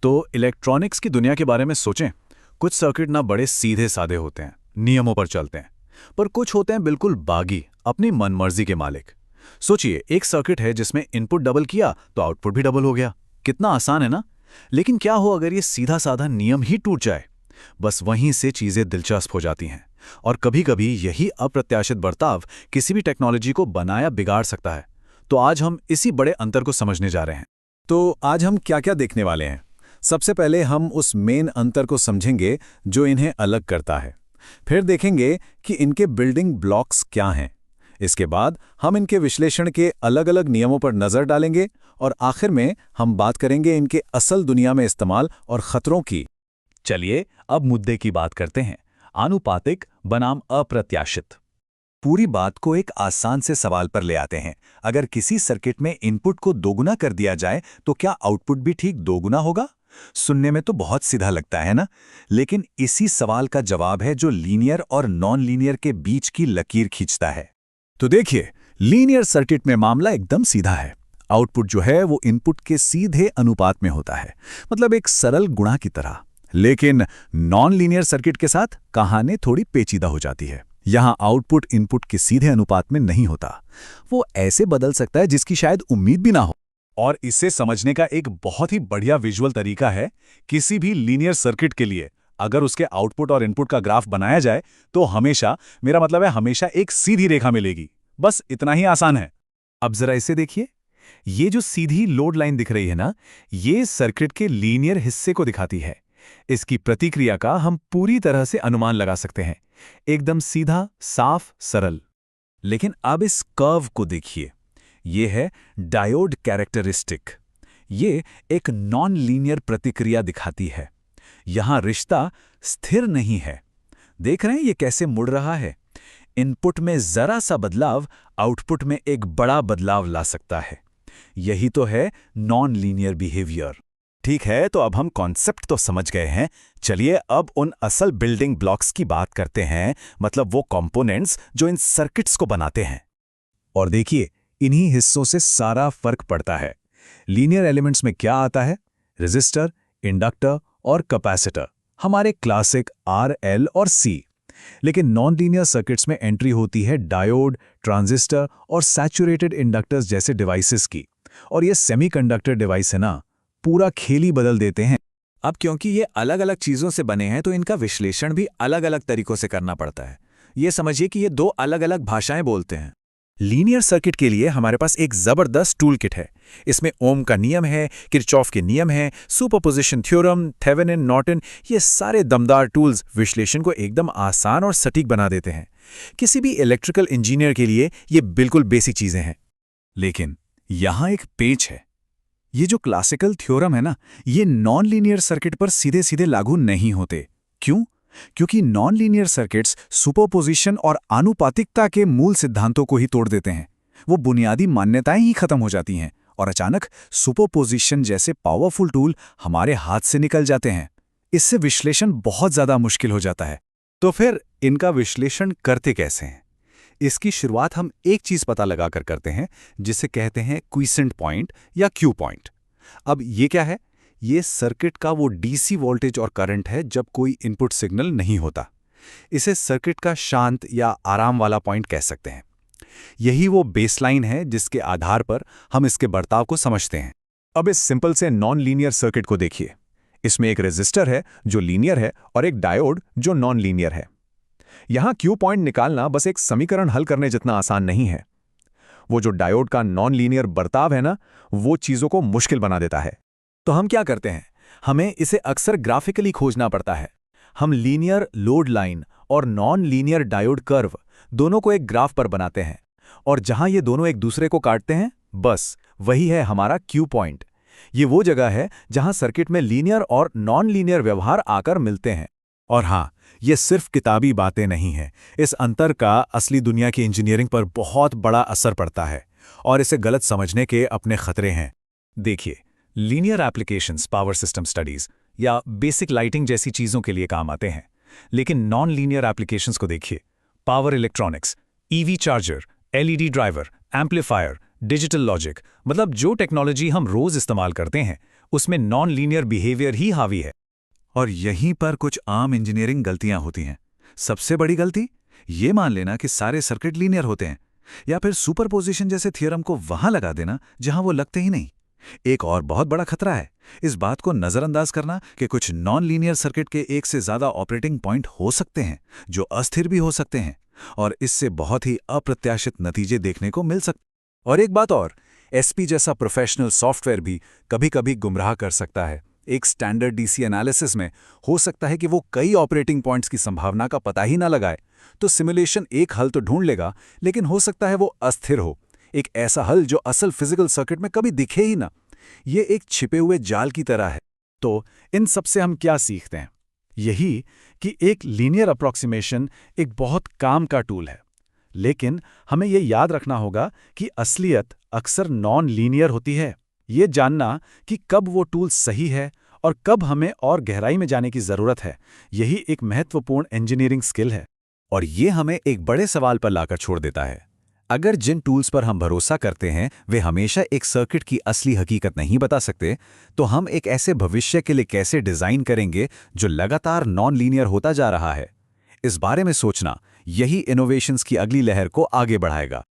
तो इलेक्ट्रॉनिक्स की दुनिया के बारे में सोचें। कुछ सर्किट ना बड़े सीधे साधे होते हैं, नियमों पर चलते हैं, पर कुछ होते हैं बिल्कुल बागी, अपनी मनमर्जी के मालिक। सोचिए, एक सर्किट है जिसमें इनपुट डबल किया तो आउटपुट भी डबल हो गया। कितना आसान है ना। लेकिन क्या हो अगर ये सीधा साधा नियम ही टूट जाए? बस वहीं से चीजें दिलचस्प हो जाती हैं। और कभी कभी यही अप्रत्याशित बर्ताव किसी भी टेक्नोलॉजी को बनाया बिगाड़ सकता है। तो आज हम इसी बड़े अंतर को समझने जा रहे हैं। तो आज हम क्या क्या देखने वाले हैं? सबसे पहले हम उस मेन अंतर को समझेंगे जो इन्हें अलग करता है। फिर देखेंगे कि इनके बिल्डिंग ब्लॉक्स क्या हैं। इसके बाद हम इनके विश्लेषण के अलग अलग नियमों पर नजर डालेंगे और आखिर में हम बात करेंगे इनके असल दुनिया में इस्तेमाल और खतरों की। चलिए अब मुद्दे की बात करते हैं, आनुपातिक बनाम अप्रत्याशित। पूरी बात को एक आसान से सवाल पर ले आते हैं। अगर किसी सर्किट में इनपुट को दोगुना कर दिया जाए तो क्या आउटपुट भी ठीक दोगुना होगा? सुनने में तो बहुत सीधा लगता है ना, लेकिन इसी सवाल का जवाब है जो लीनियर और नॉन लीनियर के बीच की लकीर खींचता है। तो देखिए, लीनियर सर्किट में मामला एकदम सीधा है। आउटपुट जो है वो इनपुट के सीधे अनुपात में होता है, मतलब एक सरल गुणा की तरह। लेकिन नॉन लीनियर सर्किट के साथ कहानी थोड़ी पेचीदा हो जाती है। यहां आउटपुट इनपुट के सीधे अनुपात में नहीं होता, वो ऐसे बदल सकता है जिसकी शायद उम्मीद भी ना हो। और इसे समझने का एक बहुत ही बढ़िया विजुअल तरीका है। किसी भी लीनियर सर्किट के लिए अगर उसके आउटपुट और इनपुट का ग्राफ बनाया जाए तो हमेशा, मेरा मतलब है हमेशा, एक सीधी रेखा मिलेगी। बस इतना ही आसान है। अब जरा इसे देखिए, ये जो सीधी लोड लाइन दिख रही है ना, ये सर्किट के लीनियर हिस्से को दिखाती है। इसकी प्रतिक्रिया का हम पूरी तरह से अनुमान लगा सकते हैं, एकदम सीधा, साफ, सरल। लेकिन अब इस कर्व को देखिए, ये है डायोड कैरेक्टरिस्टिक। ये एक नॉन लीनियर प्रतिक्रिया दिखाती है। यहां रिश्ता स्थिर नहीं है। देख रहे हैं ये कैसे मुड़ रहा है? इनपुट में जरा सा बदलाव आउटपुट में एक बड़ा बदलाव ला सकता है। यही तो है नॉन लीनियर बिहेवियर। ठीक है, तो अब हम कॉन्सेप्ट तो समझ गए हैं। चलिए अब उन असल बिल्डिंग ब्लॉक्स की बात करते हैं, मतलब वो कंपोनेंट्स जो इन सर्किट्स को बनाते हैं। और देखिए, इन्हीं हिस्सों से सारा फर्क पड़ता है। लीनियर एलिमेंट्स में क्या आता है? रेजिस्टर, इंडक्टर और कैपेसिटर, हमारे क्लासिक आर, एल और सी। लेकिन नॉन लीनियर सर्किट्स में एंट्री होती है डायोड, ट्रांजिस्टर और सैचुरेटेड इंडक्टर्स जैसे डिवाइसेस की। और ये सेमीकंडक्टर डिवाइस है ना, पूरा खेल ही बदल देते हैं। अब क्योंकि ये अलग अलग चीजों से बने हैं तो इनका विश्लेषण भी अलग अलग तरीकों से करना पड़ता है। ये समझिए कि ये दो अलग अलग भाषाएं बोलते हैं। लीनियर सर्किट के लिए हमारे पास एक जबरदस्त टूल किट है। इसमें ओम का नियम है, किरचॉफ के नियम है, सुपरपोजिशन थ्योरम, थेवेनिन, नॉर्टन, ये सारे दमदार टूल्स विश्लेषण को एकदम आसान और सटीक बना देते हैं। किसी भी इलेक्ट्रिकल इंजीनियर के लिए ये बिल्कुल बेसिक चीजें हैं। लेकिन यहां एक पेच है। ये जो क्लासिकल थ्योरम है ना, ये नॉन लीनियर सर्किट पर सीधे सीधे लागू नहीं होते। क्यों? क्योंकि नॉन लीनियर सर्किट्स सुपरपोजिशन और आनुपातिकता के मूल सिद्धांतों को ही तोड़ देते हैं। वो बुनियादी मान्यताएं ही खत्म हो जाती हैं और अचानक सुपरपोजिशन जैसे पावरफुल टूल हमारे हाथ से निकल जाते हैं। इससे विश्लेषण बहुत ज्यादा मुश्किल हो जाता है। तो फिर इनका विश्लेषण करते कैसे हैं? इसकी शुरुआत हम एक चीज पता लगाकर करते हैं, जिसे कहते हैं क्विसेंट पॉइंट या क्यू पॉइंट। अब ये क्या है? ये सर्किट का वो डीसी वोल्टेज और करंट है जब कोई इनपुट सिग्नल नहीं होता। इसे सर्किट का शांत या आराम वाला पॉइंट कह सकते हैं। यही वो बेसलाइन है जिसके आधार पर हम इसके बर्ताव को समझते हैं। अब इस सिंपल से नॉन लीनियर सर्किट को देखिए। इसमें एक रेजिस्टर है जो लीनियर है और एक डायोड जो नॉन लीनियर है। यहां क्यू पॉइंट निकालना बस एक समीकरण हल करने जितना आसान नहीं है। वो जो डायोड का नॉन लीनियर बर्ताव है ना, वो चीजों को मुश्किल बना देता है। तो हम क्या करते हैं? हमें इसे अक्सर ग्राफिकली खोजना पड़ता है। हम लीनियर लोड लाइन और नॉन लीनियर डायोड कर्व दोनों को एक ग्राफ पर बनाते हैं, और जहां ये दोनों एक दूसरे को काटते हैं, बस वही है हमारा क्यू पॉइंट। ये वो जगह है जहां सर्किट में लीनियर और नॉन लीनियर व्यवहार आकर मिलते हैं। और हाँ, ये सिर्फ किताबी बातें नहीं हैं। इस अंतर का असली दुनिया की इंजीनियरिंग पर बहुत बड़ा असर पड़ता है और इसे गलत समझने के अपने खतरे हैं। देखिए, linear applications power system studies या बेसिक लाइटिंग जैसी चीजों के लिए काम आते हैं। लेकिन नॉन लीनियर एप्लीकेशंस को देखिए, power electronics, EV charger, LED driver, amplifier, digital logic, मतलब जो टेक्नोलॉजी हम रोज इस्तेमाल करते हैं, उसमें नॉन लीनियर बिहेवियर ही हावी है। और यहीं पर कुछ आम इंजीनियरिंग गलतियां होती हैं। सबसे बड़ी गलती ये मान लेना कि सारे सर्किट लीनियर होते हैं, या फिर सुपरपोजिशन जैसे थ्योरम को वहां लगा देना जहां वो लगते ही नहीं। एक और बहुत बड़ा खतरा है इस बात को नजरअंदाज करना कि कुछ नॉन लीनियर सर्किट के एक से ज्यादा ऑपरेटिंग पॉइंट हो सकते हैं जो अस्थिर भी हो सकते हैं, और इससे बहुत ही अप्रत्याशित नतीजे देखने को मिल सकते। और एक बात और, एसपी जैसा प्रोफेशनल सॉफ्टवेयर भी कभी-कभी गुमराह कर सकता है। एक स्टैंडर्ड डीसी एनालिसिस में हो सकता है कि वो कई ऑपरेटिंग पॉइंट्स की संभावना का पता ही ना लगाए, तो सिमुलेशन एक हल तो ढूंढ लेगा, लेकिन हो सकता है वो अस्थिर हो, एक ऐसा हल जो असल फिजिकल सर्किट में कभी दिखे ही ना। ये एक छिपे हुए जाल की तरह है। तो इन सब से हम क्या सीखते हैं? यही कि एक लीनियर अप्रॉक्सीमेशन एक बहुत काम का टूल है, लेकिन हमें ये याद रखना होगा कि असलियत अक्सर नॉन लीनियर होती है। ये जानना कि कब वो टूल सही है और कब हमें और गहराई में जाने की ज़रूरत है, यही एक महत्वपूर्ण इंजीनियरिंग स्किल है। और ये हमें एक बड़े सवाल पर लाकर छोड़ देता है। अगर जिन टूल्स पर हम भरोसा करते हैं वे हमेशा एक सर्किट की असली हकीकत नहीं बता सकते, तो हम एक ऐसे भविष्य के लिए कैसे डिज़ाइन करेंगे जो लगातार नॉन लीनियर होता जा रहा है? इस बारे में सोचना यही इनोवेशंस की अगली लहर को आगे बढ़ाएगा।